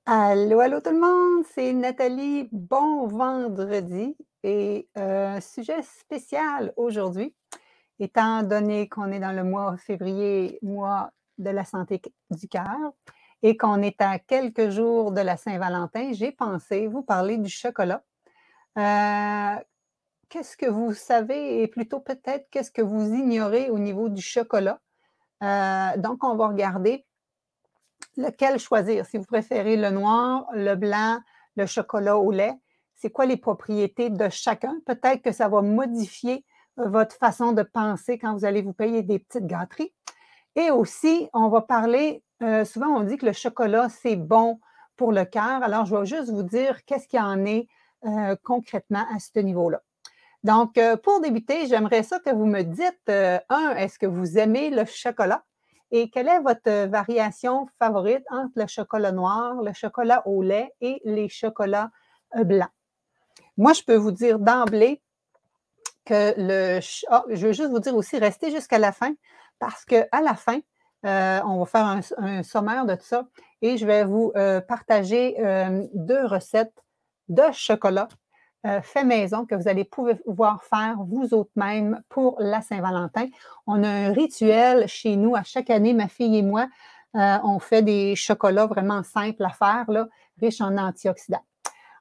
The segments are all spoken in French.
Allô, allô tout le monde, c'est Nathalie. Bon vendredi et sujet spécial aujourd'hui, étant donné qu'on est dans le mois février, mois de la santé du cœur et qu'on est à quelques jours de la Saint-Valentin, j'ai pensé vous parler du chocolat. Heu, Qu'est-ce que vous savez et plutôt peut-être qu'est-ce que vous ignorez au niveau du chocolat? Donc on va regarder lequel choisir? Si vous préférez le noir, le blanc, le chocolat au lait, c'est quoi les propriétés de chacun? Peut-être que ça va modifier votre façon de penser quand vous allez vous payer des petites gâteries. Et aussi, on va parler, souvent on dit que le chocolat, c'est bon pour le cœur. Alors, je vais juste vous dire qu'est-ce qu'il y en est concrètement à ce niveau-là. Donc, pour débuter, j'aimerais ça que vous me dites, est-ce que vous aimez le chocolat? Et quelle est votre variation favorite entre le chocolat noir, le chocolat au lait et les chocolats blancs? Moi, je peux vous dire d'emblée que je veux juste vous dire aussi, restez jusqu'à la fin, parce qu'à la fin, on va faire un sommaire de tout ça et je vais vous partager 2 recettes de chocolat fait maison que vous allez pouvoir faire vous autres même pour la Saint-Valentin. On a un rituel chez nous à chaque année, ma fille et moi, on fait des chocolats vraiment simples à faire, là, riches en antioxydants.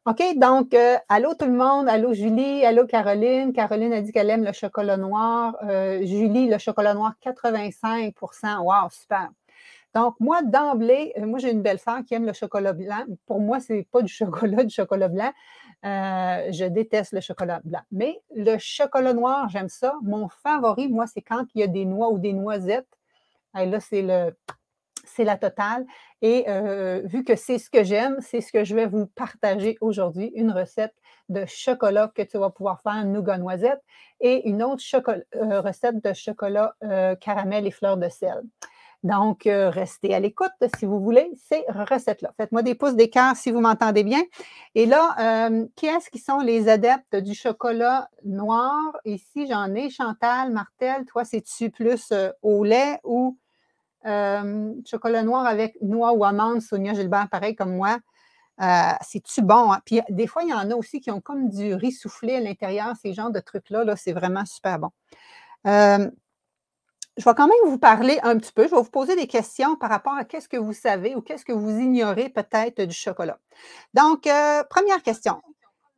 OK, donc, allô tout le monde, allô Julie, allô Caroline. Caroline a dit qu'elle aime le chocolat noir. Julie, le chocolat noir 85. Wow, super. Donc, moi, d'emblée, moi, j'ai une belle-sœur qui aime le chocolat blanc. Pour moi, c'est pas du chocolat, du chocolat blanc. Je déteste le chocolat blanc. Mais le chocolat noir, j'aime ça. Mon favori, moi, c'est quand il y a des noix ou des noisettes. Et là, c'est la totale. Et vu que c'est ce que j'aime, c'est ce que je vais vous partager aujourd'hui, une recette de chocolat que tu vas pouvoir faire nougat noisette et une autre recette de chocolat caramel et fleurs de sel. Donc, restez à l'écoute si vous voulez ces recettes-là. Faites-moi des pouces d'écart si vous m'entendez bien. Et là, qui est-ce qui sont les adeptes du chocolat noir? Ici, j'en ai. Chantal, Martel, toi, c'est-tu plus au lait ou chocolat noir avec noix ou amande? Sonia Gilbert, pareil comme moi. C'est-tu bon? Hein? Puis des fois, il y en a aussi qui ont comme du riz soufflé à l'intérieur, ces genres de trucs-là, là, c'est vraiment super bon. Je vais quand même vous parler un petit peu. Je vais vous poser des questions par rapport à qu'est-ce que vous savez ou qu'est-ce que vous ignorez peut-être du chocolat. Donc, première question.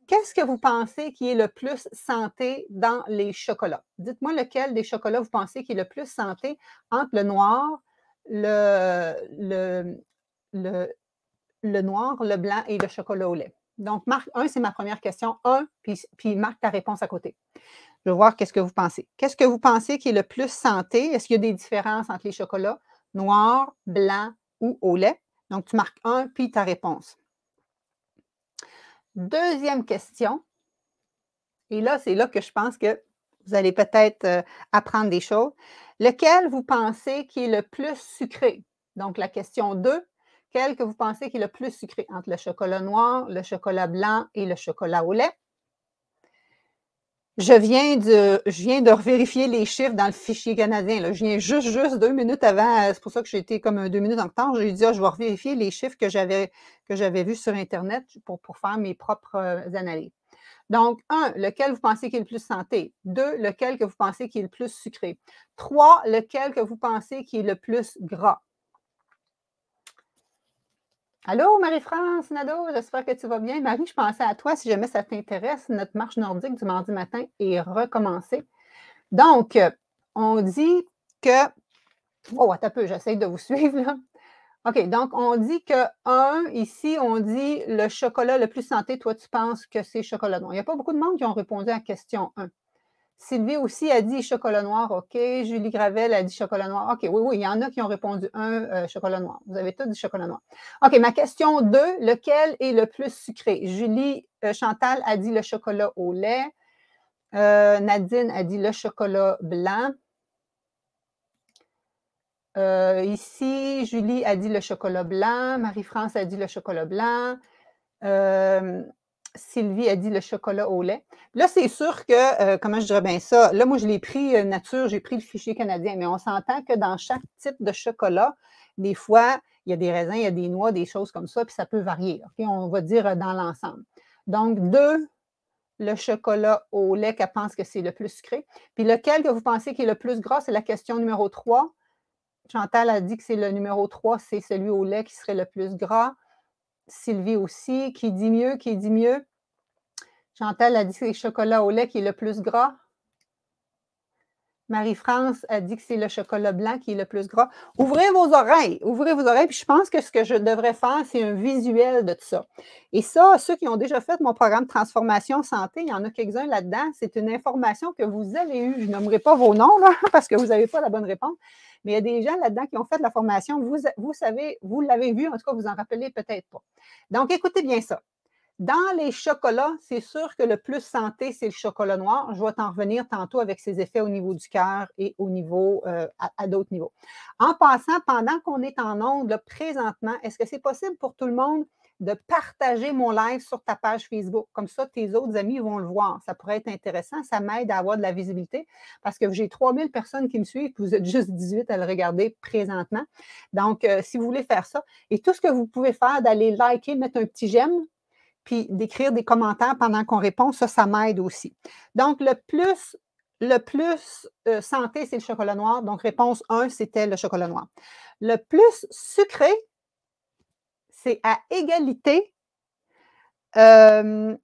Qu'est-ce que vous pensez qui est le plus santé dans les chocolats? Dites-moi lequel des chocolats vous pensez qui est le plus santé entre le noir, le, le, le, le noir, le blanc et le chocolat au lait. Donc, marque un, c'est ma première question. Un, puis marque ta réponse à côté. Je vais voir qu'est-ce que vous pensez. Qu'est-ce que vous pensez qui est le plus santé? Est-ce qu'il y a des différences entre les chocolats noir, blanc ou au lait? Donc, tu marques un, puis ta réponse. Deuxième question. Et là, c'est là que je pense que vous allez peut-être apprendre des choses. Lequel vous pensez qui est le plus sucré? Donc, la question 2, quel que vous pensez qui est le plus sucré entre le chocolat noir, le chocolat blanc et le chocolat au lait? Je viens de revérifier les chiffres dans le fichier canadien. Là. Je viens juste 2 minutes avant. C'est pour ça que j'ai été comme 2 minutes en retard. J'ai dit, je vais revérifier les chiffres que j'avais vus sur Internet pour faire mes propres analyses. Donc, 1, lequel vous pensez qui est le plus santé? 2, lequel que vous pensez qui est le plus sucré? 3, lequel que vous pensez qui est le plus gras? Allô, Marie-France Nadeau, j'espère que tu vas bien. Marie, je pensais à toi si jamais ça t'intéresse. Notre marche nordique du mardi matin est recommencée. Donc, on dit que. Oh, attends un peu, j'essaie de vous suivre. Là. OK, donc on dit que 1, ici, on dit le chocolat le plus santé. Toi, tu penses que c'est chocolat noir. Il n'y a pas beaucoup de monde qui ont répondu à la question 1. Sylvie aussi a dit chocolat noir, OK. Julie Gravel a dit chocolat noir. OK, oui, il y en a qui ont répondu 1, chocolat noir. Vous avez tous dit chocolat noir. OK, ma question 2, lequel est le plus sucré? Julie Chantal a dit le chocolat au lait. Nadine a dit le chocolat blanc. Ici, Julie a dit le chocolat blanc. Marie-France a dit le chocolat blanc. Sylvie a dit le chocolat au lait. Là, c'est sûr que, comment je dirais bien ça? Là, moi, je l'ai pris nature, j'ai pris le fichier canadien, mais on s'entend que dans chaque type de chocolat, des fois, Il y a des raisins, il y a des noix, des choses comme ça, puis ça peut varier. OK? On va dire dans l'ensemble. Donc, 2, le chocolat au lait qu'elle pense que c'est le plus sucré. Puis lequel que vous pensez qui est le plus gras, c'est la question numéro 3. Chantal a dit que c'est le numéro 3, c'est celui au lait qui serait le plus gras. Sylvie aussi. Qui dit mieux? Qui dit mieux? Chantal a dit que c'est le chocolat au lait qui est le plus gras. Marie-France a dit que c'est le chocolat blanc qui est le plus gras. Ouvrez vos oreilles, puis je pense que ce que je devrais faire, c'est un visuel de tout ça. Et ça, ceux qui ont déjà fait mon programme Transformation Santé, il y en a quelques-uns là-dedans, c'est une information que vous avez eue. Je nommerai pas vos noms, là, parce que vous n'avez pas la bonne réponse, mais il y a des gens là-dedans qui ont fait la formation, vous savez, vous l'avez vu, en tout cas, vous en rappelez peut-être pas. Donc, écoutez bien ça. Dans les chocolats, c'est sûr que le plus santé, c'est le chocolat noir. Je vais t'en revenir tantôt avec ses effets au niveau du cœur et au niveau, à d'autres niveaux. En passant, pendant qu'on est en ondes, là, présentement, est-ce que c'est possible pour tout le monde de partager mon live sur ta page Facebook? Comme ça, tes autres amis vont le voir. Ça pourrait être intéressant. Ça m'aide à avoir de la visibilité parce que j'ai 3000 personnes qui me suivent, puis vous êtes juste 18 à le regarder présentement. Donc, si vous voulez faire ça, et tout ce que vous pouvez faire, d'aller liker, mettre un petit j'aime, puis d'écrire des commentaires pendant qu'on répond, ça m'aide aussi. Donc, le plus santé, c'est le chocolat noir. Donc, réponse 1, c'était le chocolat noir. Le plus sucré, c'est à égalité le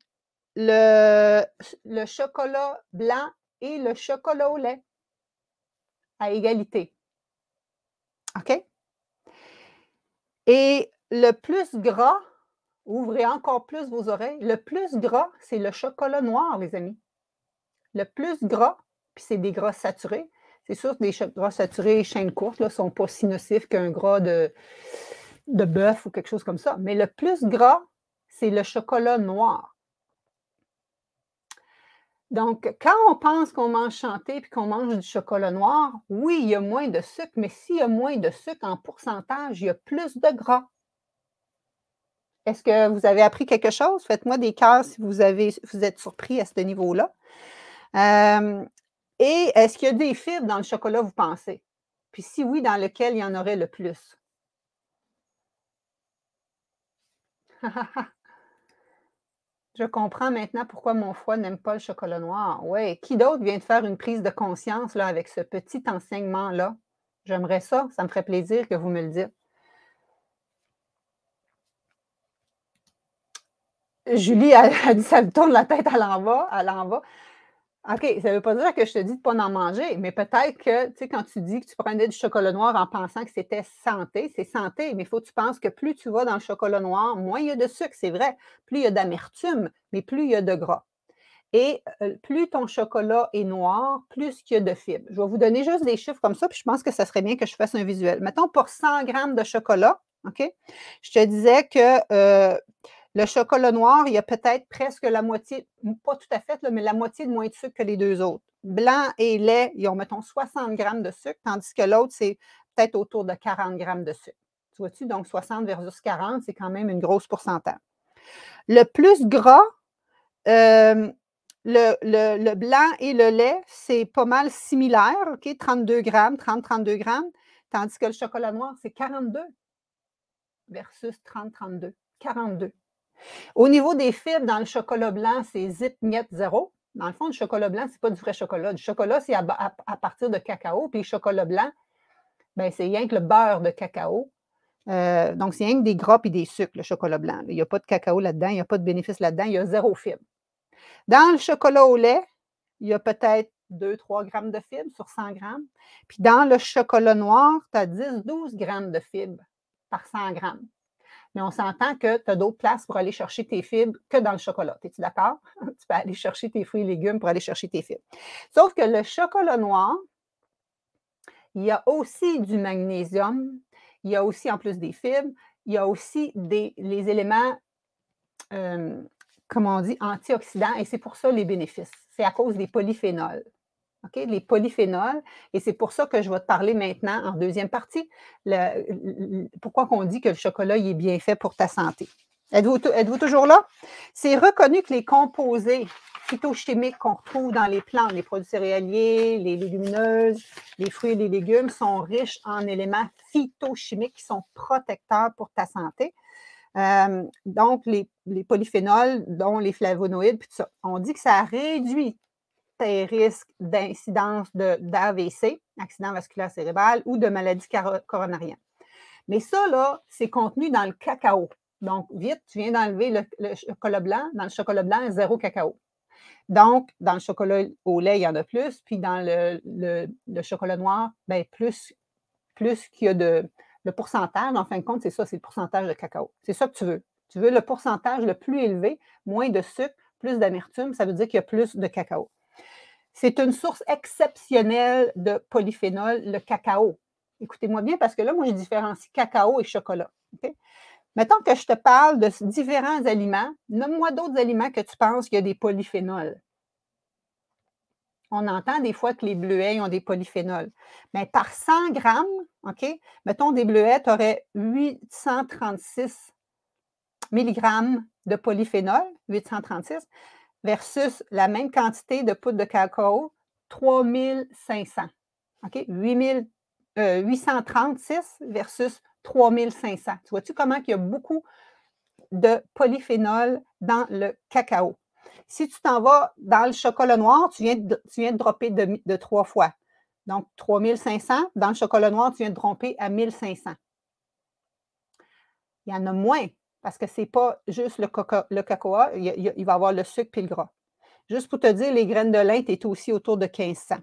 chocolat blanc et le chocolat au lait. À égalité. OK? Et le plus gras, ouvrez encore plus vos oreilles. Le plus gras, c'est le chocolat noir, les amis. Le plus gras, puis c'est des gras saturés. C'est sûr que des gras saturés chaîne courte ne sont pas si nocifs qu'un gras de bœuf ou quelque chose comme ça. Mais le plus gras, c'est le chocolat noir. Donc, quand on pense qu'on mange santé puis qu'on mange du chocolat noir, oui, il y a moins de sucre, mais s'il y a moins de sucre en pourcentage, il y a plus de gras. Est-ce que vous avez appris quelque chose? Faites-moi des cœurs si vous êtes surpris à ce niveau-là. Et est-ce qu'il y a des fibres dans le chocolat, vous pensez? Puis si oui, dans lequel il y en aurait le plus? Je comprends maintenant pourquoi mon foie n'aime pas le chocolat noir. Oui, qui d'autre vient de faire une prise de conscience là, avec ce petit enseignement-là? J'aimerais ça me ferait plaisir que vous me le dites. Julie a dit ça me tourne la tête à l'envers. OK, ça ne veut pas dire que je te dis de ne pas en manger, mais peut-être que, tu sais, quand tu dis que tu prenais du chocolat noir en pensant que c'était santé, c'est santé, mais il faut que tu penses que plus tu vas dans le chocolat noir, moins il y a de sucre, c'est vrai. Plus il y a d'amertume, mais plus il y a de gras. Et plus ton chocolat est noir, plus il y a de fibres. Je vais vous donner juste des chiffres comme ça, puis je pense que ça serait bien que je fasse un visuel. Mettons, pour 100 grammes de chocolat, OK, je te disais que le chocolat noir, il y a peut-être presque la moitié, pas tout à fait, là, mais la moitié de moins de sucre que les deux autres. Blanc et lait, ils ont, mettons, 60 grammes de sucre, tandis que l'autre, c'est peut-être autour de 40 grammes de sucre. Tu vois-tu? Donc, 60 versus 40, c'est quand même une grosse pourcentage. Le plus gras, le blanc et le lait, c'est pas mal similaire, OK? 32 grammes, 30-32 grammes, tandis que le chocolat noir, c'est 42 versus 30-32. 42. Au niveau des fibres, dans le chocolat blanc, c'est zip, niet, zéro. Dans le fond, le chocolat blanc, ce n'est pas du vrai chocolat. Du chocolat, c'est à partir de cacao. Puis le chocolat blanc, ben, c'est rien que le beurre de cacao. Donc, c'est rien que des gras et des sucres, le chocolat blanc. Il n'y a pas de cacao là-dedans, il n'y a pas de bénéfice là-dedans, il y a zéro fibre. Dans le chocolat au lait, il y a peut-être 2-3 grammes de fibres sur 100 grammes. Puis dans le chocolat noir, tu as 10-12 grammes de fibres par 100 grammes. Mais on s'entend que tu as d'autres places pour aller chercher tes fibres que dans le chocolat. Es-tu d'accord? Tu peux aller chercher tes fruits et légumes pour aller chercher tes fibres. Sauf que le chocolat noir, il y a aussi du magnésium, il y a aussi, en plus des fibres, il y a aussi les éléments, comment on dit, antioxydants, et c'est pour ça les bénéfices. C'est à cause des polyphénols. OK, les polyphénols, et c'est pour ça que je vais te parler maintenant en deuxième partie, pourquoi on dit que le chocolat il est bien fait pour ta santé. Êtes-vous toujours là? C'est reconnu que les composés phytochimiques qu'on retrouve dans les plantes, les produits céréaliers, les légumineuses, les fruits et les légumes sont riches en éléments phytochimiques qui sont protecteurs pour ta santé. Donc, les polyphénols, dont les flavonoïdes, puis tout ça. On dit que ça réduit tes risques d'incidence d'AVC, accident vasculaire cérébral, ou de maladie coronarienne. Mais ça, là, c'est contenu dans le cacao. Donc, vite, tu viens d'enlever le chocolat blanc. Dans le chocolat blanc, zéro cacao. Donc, dans le chocolat au lait, il y en a plus. Puis dans le chocolat noir, bien, plus qu'il y a le pourcentage, en fin de compte, c'est ça, c'est le pourcentage de cacao. C'est ça que tu veux. Tu veux le pourcentage le plus élevé, moins de sucre, plus d'amertume, ça veut dire qu'il y a plus de cacao. C'est une source exceptionnelle de polyphénol, le cacao. Écoutez-moi bien parce que là, moi, je différencie cacao et chocolat. Okay? Mettons que je te parle de différents aliments. Nomme-moi d'autres aliments que tu penses qu'il y a des polyphénols. On entend des fois que les bleuets ont des polyphénols. Mais par 100 grammes, OK, mettons des bleuets, tu aurais 836 mg de polyphénol, 836, versus la même quantité de poudre de cacao, 3500. OK? 836 versus 3500. Tu vois-tu comment il y a beaucoup de polyphénol dans le cacao? Si tu t'en vas dans le chocolat noir, tu viens de dropper de 3 fois. Donc, 3500. Dans le chocolat noir, tu viens de dropper à 1500. Il y en a moins parce que ce n'est pas juste le cacao, il va y avoir le sucre et le gras. Juste pour te dire, les graines de lin, tu es aussi autour de 1500.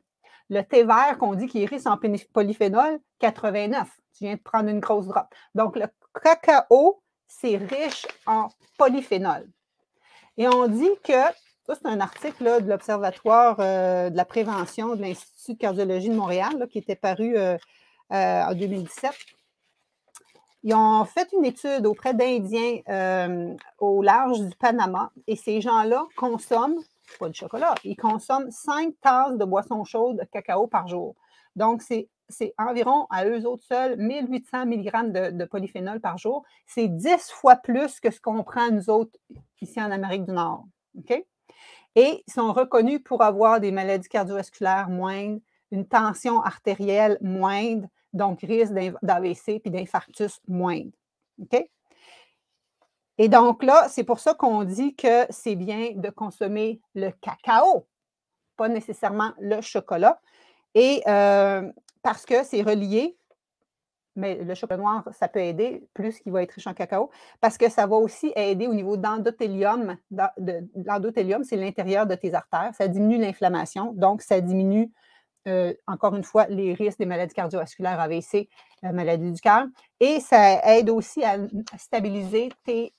Le thé vert qu'on dit qu'il est riche en polyphénol, 89. Tu viens de prendre une grosse drop. Donc, le cacao, c'est riche en polyphénol. Et on dit que, ça c'est un article là, de l'Observatoire de la prévention de l'Institut de cardiologie de Montréal là, qui était paru en 2017. Ils ont fait une étude auprès d'Indiens au large du Panama et ces gens-là consomment, pas du chocolat, ils consomment 5 tasses de boisson chaude de cacao par jour. Donc, c'est environ, à eux autres seuls, 1800 mg de polyphénol par jour. C'est 10 fois plus que ce qu'on prend, nous autres, ici en Amérique du Nord. OK? Et ils sont reconnus pour avoir des maladies cardiovasculaires moindres, une tension artérielle moindre, donc risque d'AVC puis d'infarctus moindre. OK? Et donc là, c'est pour ça qu'on dit que c'est bien de consommer le cacao, pas nécessairement le chocolat. Et parce que c'est relié, mais le chocolat noir, ça peut aider, plus qu'il va être riche en cacao, parce que ça va aussi aider au niveau d'endothélium. L'endothélium, c'est l'intérieur de tes artères. Ça diminue l'inflammation, donc ça diminue, encore une fois, les risques des maladies cardiovasculaires, AVC, maladie du cœur. Et ça aide aussi à stabiliser tes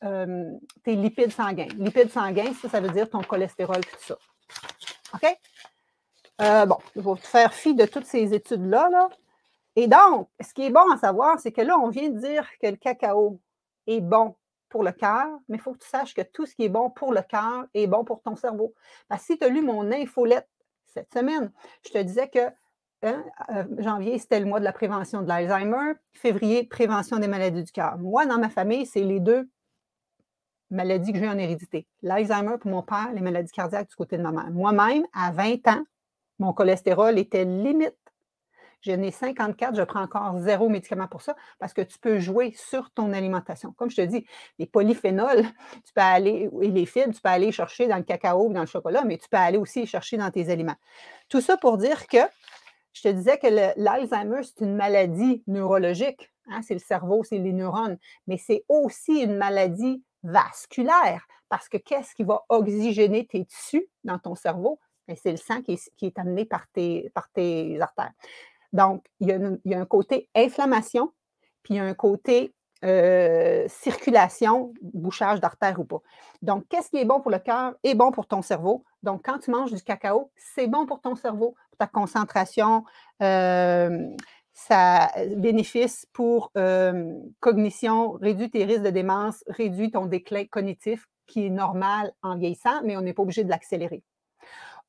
lipides sanguins. Lipides sanguins, ça veut dire ton cholestérol, tout ça. OK? Bon, je vais te faire fi de toutes ces études-là, là. Et donc, ce qui est bon à savoir, c'est que là, on vient de dire que le cacao est bon pour le cœur, mais il faut que tu saches que tout ce qui est bon pour le cœur est bon pour ton cerveau. Parce que si tu as lu mon infolette cette semaine, je te disais que janvier, c'était le mois de la prévention de l'Alzheimer, février, prévention des maladies du cœur. Moi, dans ma famille, c'est les deux maladies que j'ai en hérédité. L'Alzheimer pour mon père, les maladies cardiaques du côté de ma mère. Moi-même, à 20 ans, mon cholestérol était limite. J'en ai 54, je prends encore 0 médicament pour ça parce que tu peux jouer sur ton alimentation. Comme je te dis, les polyphénols, tu peux aller, et les fibres, tu peux aller chercher dans le cacao ou dans le chocolat, mais tu peux aller aussi chercher dans tes aliments. Tout ça pour dire que je te disais que l'Alzheimer, c'est une maladie neurologique. Hein, c'est le cerveau, c'est les neurones, mais c'est aussi une maladie vasculaire parce que qu'est-ce qui va oxygéner tes tissus dans ton cerveau? C'est le sang qui est amené par tes artères. Donc, il y a un côté inflammation, puis il y a un côté circulation, bouchage d'artères ou pas. Donc, qu'est-ce qui est bon pour le cœur est bon pour ton cerveau. Donc, quand tu manges du cacao, c'est bon pour ton cerveau, pour ta concentration, ça bénéfice pour cognition, réduit tes risques de démence, réduit ton déclin cognitif qui est normal en vieillissant, mais on n'est pas obligé de l'accélérer.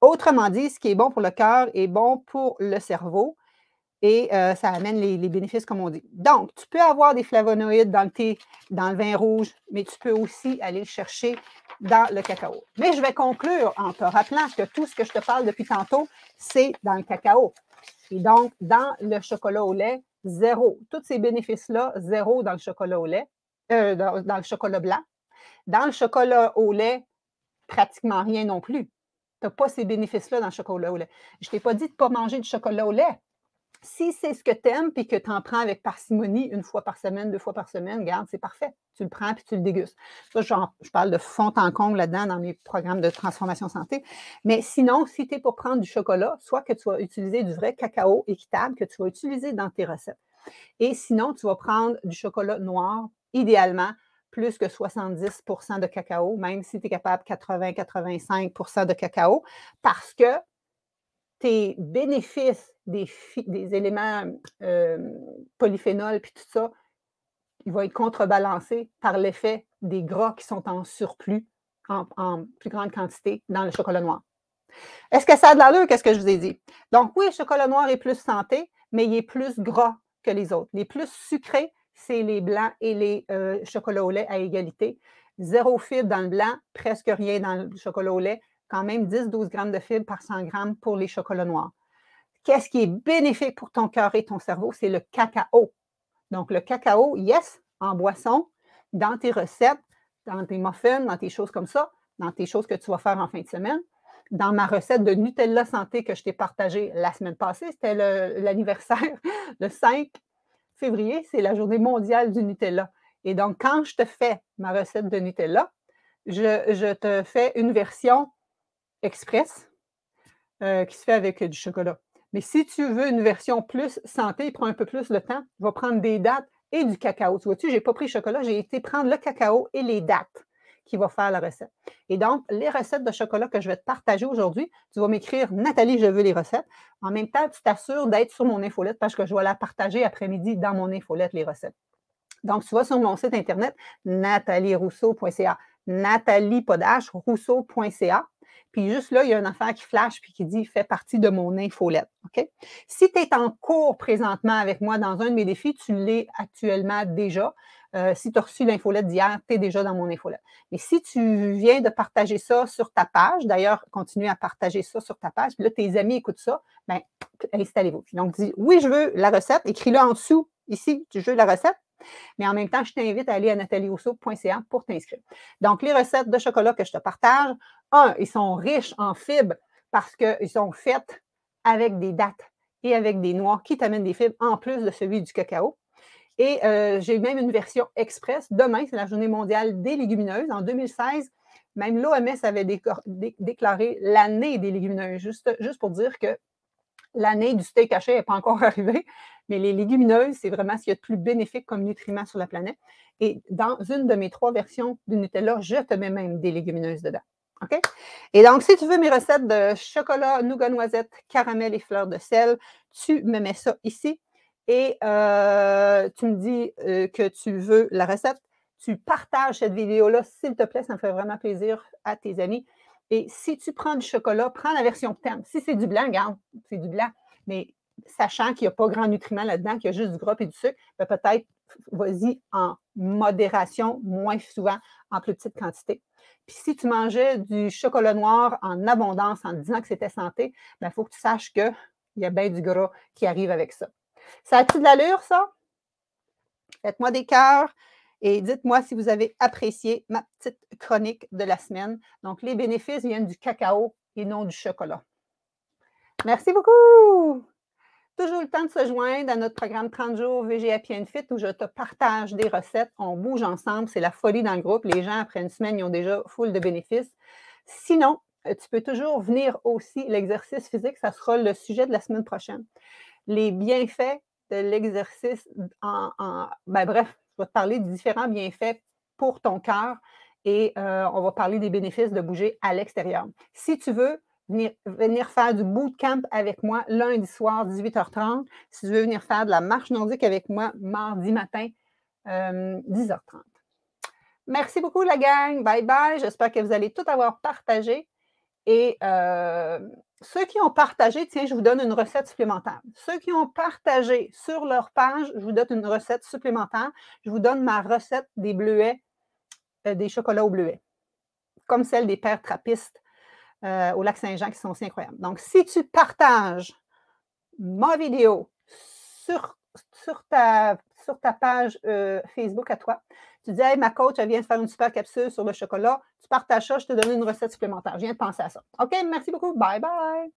Autrement dit, ce qui est bon pour le cœur est bon pour le cerveau. et ça amène les bénéfices, comme on dit. Donc, tu peux avoir des flavonoïdes dans le thé, dans le vin rouge, mais tu peux aussi aller le chercher dans le cacao. Mais je vais conclure en te rappelant que tout ce que je te parle depuis tantôt, c'est dans le cacao. Et donc, dans le chocolat au lait, zéro. Tous ces bénéfices-là, zéro dans le chocolat au lait, dans le chocolat blanc. Dans le chocolat au lait, pratiquement rien non plus. Tu n'as pas ces bénéfices-là dans le chocolat au lait. Je ne t'ai pas dit de ne pas manger du chocolat au lait. Si c'est ce que tu aimes et que tu en prends avec parcimonie une fois par semaine, 2 fois par semaine, regarde, c'est parfait. Tu le prends puis tu le dégustes. Ça, je parle de fond en comble là-dedans dans mes programmes de transformation santé. Mais sinon, si tu es pour prendre du chocolat, soit que tu vas utiliser du vrai cacao équitable que tu vas utiliser dans tes recettes. Et sinon, tu vas prendre du chocolat noir, idéalement, plus que 70 de cacao, même si tu es capable 80-85 de cacao, parce que tes bénéfices des éléments polyphénols puis tout ça, il va être contrebalancé par l'effet des gras qui sont en surplus en plus grande quantité dans le chocolat noir. Est-ce que ça a de l'allure, qu'est-ce que je vous ai dit? Donc oui, le chocolat noir est plus santé, mais il est plus gras que les autres. Les plus sucrés, c'est les blancs et les chocolats au lait à égalité. Zéro fibre dans le blanc, presque rien dans le chocolat au lait, quand même 10-12 grammes de fibres par 100 grammes pour les chocolats noirs. Qu'est-ce qui est bénéfique pour ton cœur et ton cerveau? C'est le cacao. Donc, le cacao, yes, en boisson, dans tes recettes, dans tes muffins, dans tes choses comme ça, dans tes choses que tu vas faire en fin de semaine. Dans ma recette de Nutella Santé que je t'ai partagée la semaine passée, c'était l'anniversaire, le 5 février, c'est la journée mondiale du Nutella. Et donc, quand je te fais ma recette de Nutella, je te fais une version express qui se fait avec du chocolat. Mais si tu veux une version plus santé, il prend un peu plus de temps, je vais prendre des dattes et du cacao. Tu vois-tu, je n'ai pas pris le chocolat, j'ai été prendre le cacao et les dattes qui vont faire la recette. Et donc, les recettes de chocolat que je vais te partager aujourd'hui, tu vas m'écrire « Nathalie, je veux les recettes ». En même temps, tu t'assures d'être sur mon infolette parce que je vais la partager après-midi dans mon infolette, les recettes. Donc, tu vas sur mon site internet, nathalierousseau.ca, nathaliepodache.rousseau.ca. Puis juste là, il y a une affaire qui flash puis qui dit « Fais partie de mon infolette ». OK? Si tu es en cours présentement avec moi dans un de mes défis, tu l'es actuellement déjà. Si tu as reçu l'infolette d'hier, tu es déjà dans mon infolette. Mais si tu viens de partager ça sur ta page, d'ailleurs, continue à partager ça sur ta page, puis là, tes amis écoutent ça, bien, installez-vous. Donc, dis « Oui, je veux la recette », écris-le en dessous, ici, je veux la recette. Mais en même temps, je t'invite à aller à nathalierousseau.ca pour t'inscrire. Donc, les recettes de chocolat que je te partage, ils sont riches en fibres parce qu'ils sont faits avec des dattes et avec des noix qui t'amènent des fibres en plus de celui du cacao. Et j'ai même une version express. Demain, c'est la journée mondiale des légumineuses. En 2016, même l'OMS avait déclaré l'année des légumineuses, juste pour dire que l'année du steak haché n'est pas encore arrivée, mais les légumineuses, c'est vraiment ce qu'il y a de plus bénéfique comme nutriments sur la planète. Et dans une de mes 3 versions du Nutella, je te mets même des légumineuses dedans. OK? Et donc, si tu veux mes recettes de chocolat, nougat, noisette, caramel et fleurs de sel, tu me mets ça ici et tu me dis que tu veux la recette. Tu partages cette vidéo-là, s'il te plaît, ça me fait vraiment plaisir à tes amis. Et si tu prends du chocolat, prends la version que tu aimes. Si c'est du blanc, regarde, c'est du blanc. Mais sachant qu'il n'y a pas grand nutriments là-dedans, qu'il y a juste du gras et du sucre, ben peut-être vas-y en modération, moins souvent, en plus petite quantité. Puis si tu mangeais du chocolat noir en abondance en te disant que c'était santé, il faut que tu saches qu'il y a bien du gras qui arrive avec ça. Ça a-tu de l'allure, ça? Faites-moi des cœurs et dites-moi si vous avez apprécié ma petite chronique de la semaine. Donc, les bénéfices viennent du cacao et non du chocolat. Merci beaucoup! Toujours le temps de se joindre à notre programme 30 jours VG Happy and Fit où je te partage des recettes. On bouge ensemble. C'est la folie dans le groupe. Les gens, après une semaine, ils ont déjà full de bénéfices. Sinon, tu peux toujours venir aussi l'exercice physique. Ça sera le sujet de la semaine prochaine. Les bienfaits de l'exercice bref, je vais te parler de différents bienfaits pour ton cœur et on va parler des bénéfices de bouger à l'extérieur. Si tu veux venir faire du bootcamp avec moi lundi soir, 18h30, si tu veux venir faire de la marche nordique avec moi mardi matin, 10h30. Merci beaucoup la gang, bye bye, j'espère que vous allez tout avoir partagé et Ceux qui ont partagé, tiens, je vous donne une recette supplémentaire. Ceux qui ont partagé sur leur page, je vous donne une recette supplémentaire. Je vous donne ma recette des bleuets, des chocolats au bleuets, comme celle des pères trappistes au lac Saint-Jean qui sont aussi incroyables. Donc, si tu partages ma vidéo sur, sur ta page Facebook à toi, tu dis, hey, ma coach, elle vient de faire une super capsule sur le chocolat, tu partages ça, je te donne une recette supplémentaire. Je viens de penser à ça. OK, merci beaucoup. Bye bye.